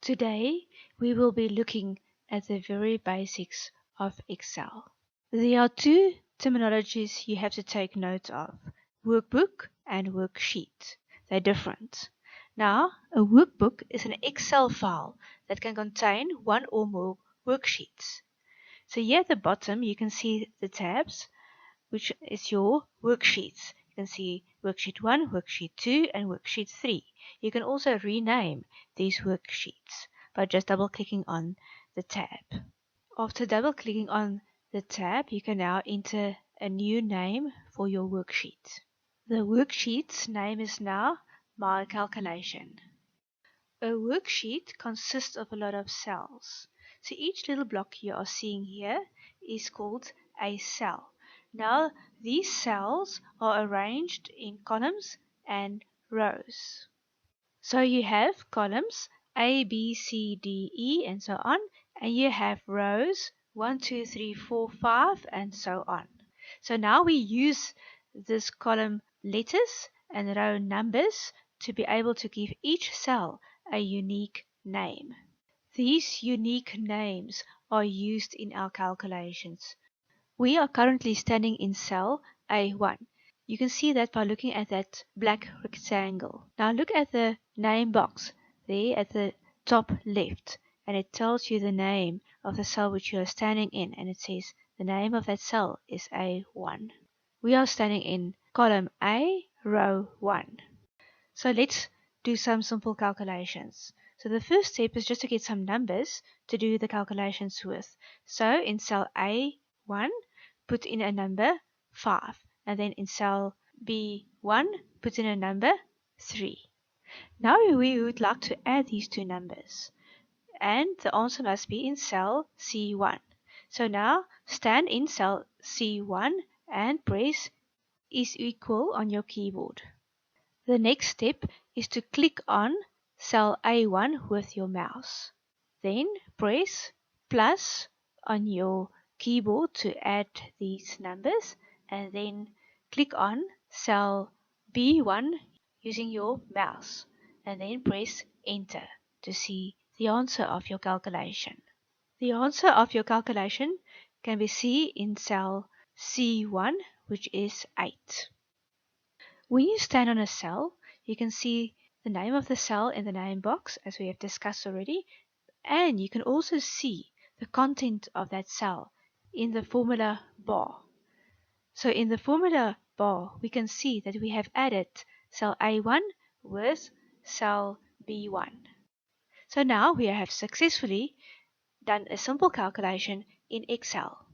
Today, we will be looking at the very basics of Excel. There are two terminologies you have to take note of, workbook and worksheet. They're different. Now, a workbook is an Excel file that can contain one or more worksheets. So here at the bottom, you can see the tabs, which is your worksheets. You can see worksheet 1, worksheet 2, and worksheet 3. You can also rename these worksheets by just double-clicking on the tab. After double-clicking on the tab, you can now enter a new name for your worksheet. The worksheet's name is now My Calculation. A worksheet consists of a lot of cells. So each little block you are seeing here is called a cell. Now, these cells are arranged in columns and rows. So you have columns A, B, C, D, E, and so on, and you have rows 1, 2, 3, 4, 5, and so on. So now we use this column letters and row numbers to be able to give each cell a unique name. These unique names are used in our calculations. We are currently standing in cell A1. You can see that by looking at that black rectangle. Now look at the name box there at the top left, and it tells you the name of the cell which you are standing in, and it says the name of that cell is A1. We are standing in column A, row 1. So let's do some simple calculations. So the first step is just to get some numbers to do the calculations with. So in cell A1, put in a number 5. And then in cell B1, put in a number 3. Now we would like to add these two numbers. And the answer must be in cell C1. So now stand in cell C1 and press is equal on your keyboard. The next step is to click on cell A1 with your mouse. Then press plus on your keyboard to add these numbers, and then click on cell B1 using your mouse, and then press enter to see the answer of your calculation. The answer of your calculation can be seen in cell C1, which is 8. When you stand on a cell, you can see the name of the cell in the name box, as we have discussed already, and you can also see the content of that cell in the formula bar. So in the formula bar, we can see that we have added cell A1 with cell B1. So now we have successfully done a simple calculation in Excel.